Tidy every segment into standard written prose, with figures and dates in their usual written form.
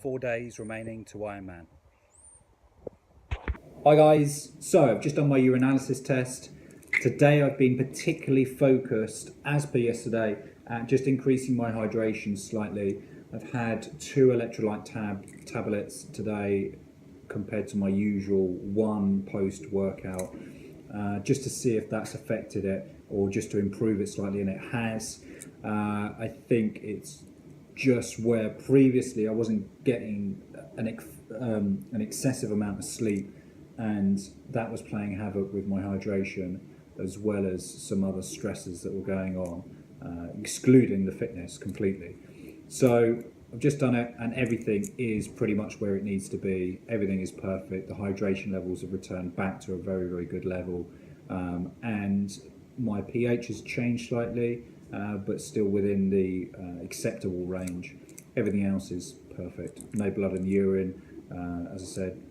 4 days remaining to Ironman. Hi guys, so I've just done my urinalysis test. Today I've been particularly focused, as per yesterday, at just increasing my hydration slightly. I've had 2 electrolyte tablets today compared to my usual 1 post-workout, just to see if that's affected it or just to improve it slightly, and it has. I think it's just where previously I wasn't getting an excessive amount of sleep, and that was playing havoc with my hydration as well as some other stresses that were going on, excluding the fitness completely. So I've just done it and everything is pretty much where it needs to be. Everything is perfect. The hydration levels have returned back to a very, very good level, and my pH has changed slightly, but still within the acceptable range. Everything else is perfect. No blood in the urine. As I said,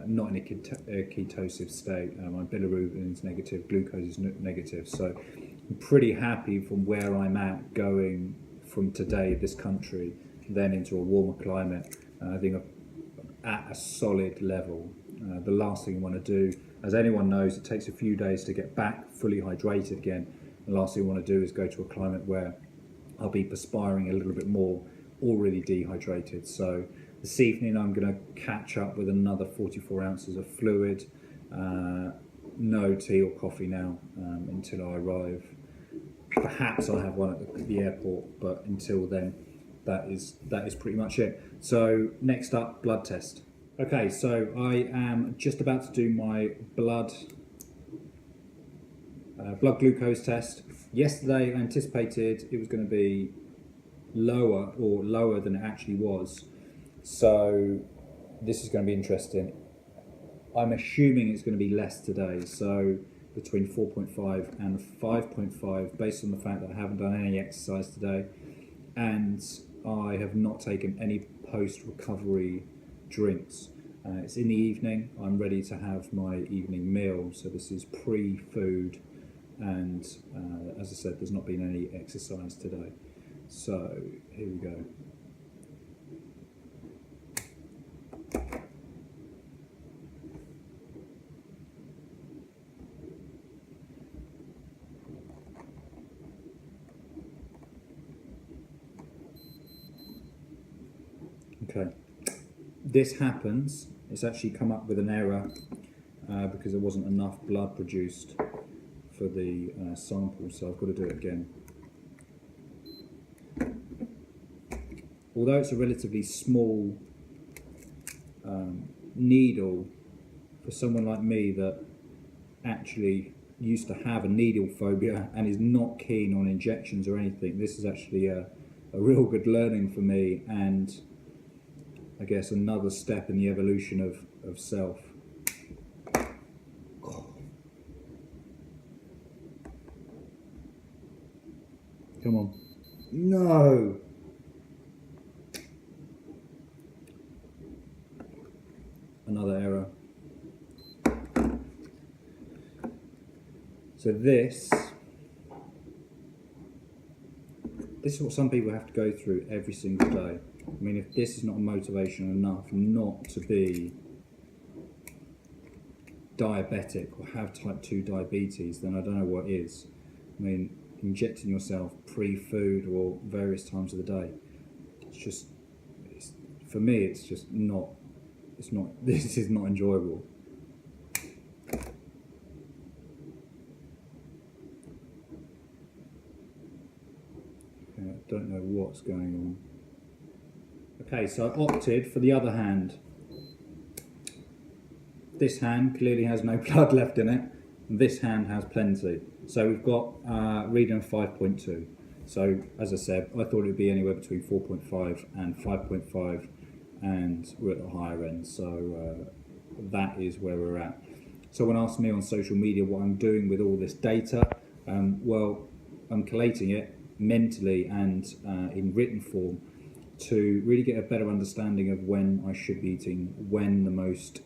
not in a ketosive state. My bilirubin is negative, glucose is negative. So I'm pretty happy from where I'm at, going from today, this country, then into a warmer climate. I think I'm at a solid level. The last thing I want to do, as anyone knows, it takes a few days to get back fully hydrated again. The last thing I want to do is go to a climate where I'll be perspiring a little bit more, already dehydrated. So this evening I'm going to catch up with another 44 ounces of fluid. No tea or coffee now until I arrive. Perhaps I'll have one at the airport, but until then, that is pretty much it. So next up, blood test. Okay, so I am just about to do my blood glucose test. Yesterday I anticipated it was going to be lower than it actually was. So this is going to be interesting. I'm assuming it's going to be less today, so between 4.5 and 5.5, based on the fact that I haven't done any exercise today and I have not taken any post-recovery drinks. It's in the evening. I'm ready to have my evening meal, so this is pre-food, and as I said, there's not been any exercise today. So here we go. Okay, this happens. It's actually come up with an error because there wasn't enough blood produced for the sample, so I've got to do it again. Although it's a relatively small needle, for someone like me that actually used to have a needle phobia and is not keen on injections or anything, this is actually a real good learning for me, and I guess another step in the evolution of self. Come on. No! Another error. So this is what some people have to go through every single day. I mean, if this is not motivation enough not to be diabetic or have type 2 diabetes, then I don't know what is. I mean, injecting yourself pre-food or various times of the day, for me, it's just not, this is not enjoyable. Okay, I don't know what's going on. Okay, so I opted for the other hand. This hand clearly has no blood left in it. This hand has plenty. So we've got reading of 5.2. So as I said, I thought it would be anywhere between 4.5 and 5.5, and we're at the higher end. So that is where we're at. Someone asked me on social media what I'm doing with all this data. Well, I'm collating it mentally and in written form to really get a better understanding of when I should be eating, when the most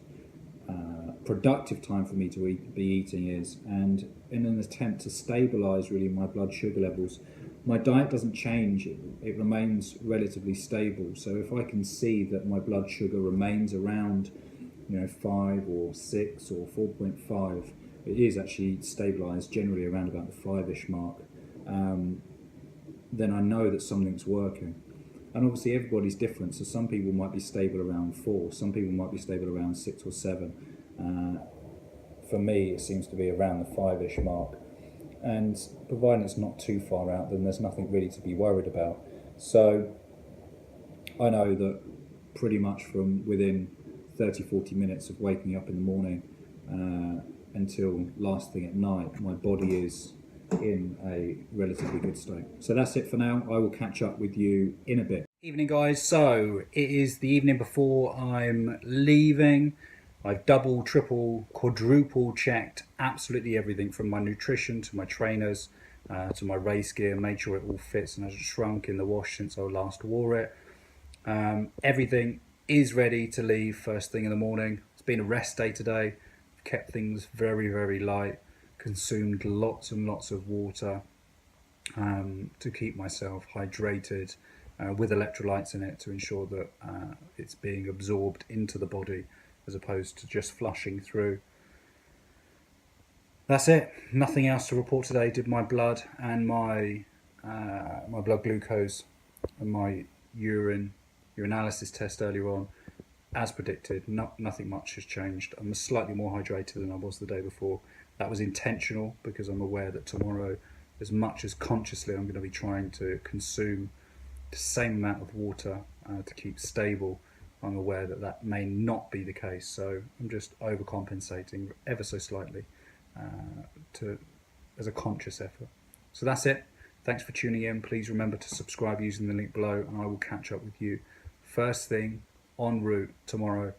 productive time for me to be eating is, and in an attempt to stabilise really my blood sugar levels. my diet doesn't change, it remains relatively stable. So if I can see that my blood sugar remains around 5 or 6 or 4.5, it is actually stabilised generally around about the 5-ish mark, then I know that something's working. And obviously everybody's different, so some people might be stable around 4, some people might be stable around 6 or 7. For me, it seems to be around the 5-ish mark. And providing it's not too far out, then there's nothing really to be worried about. So I know that pretty much from within 30-40 minutes of waking up in the morning until last thing at night, my body is in a relatively good state. So that's it for now. I will catch up with you in a bit. Evening, guys. So it is the evening before I'm leaving. I've double, triple, quadruple checked absolutely everything, from my nutrition to my trainers to my race gear, made sure it all fits and hasn't shrunk in the wash since I last wore it. Everything is ready to leave first thing in the morning. It's been a rest day today. Kept things very, very light, consumed lots and lots of water to keep myself hydrated with electrolytes in it, to ensure that it's being absorbed into the body as opposed to just flushing through. That's it. Nothing else to report today. Did my blood and my blood glucose and my urinalysis test earlier on. As predicted, nothing much has changed. I'm slightly more hydrated than I was the day before. That was intentional because I'm aware that tomorrow, as much as consciously I'm going to be trying to consume the same amount of water to keep stable, I'm aware that that may not be the case. So I'm just overcompensating ever so slightly as a conscious effort. So that's it. Thanks for tuning in. Please remember to subscribe using the link below, and I will catch up with you first thing en route tomorrow.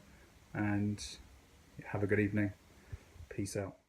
And have a good evening. Peace out.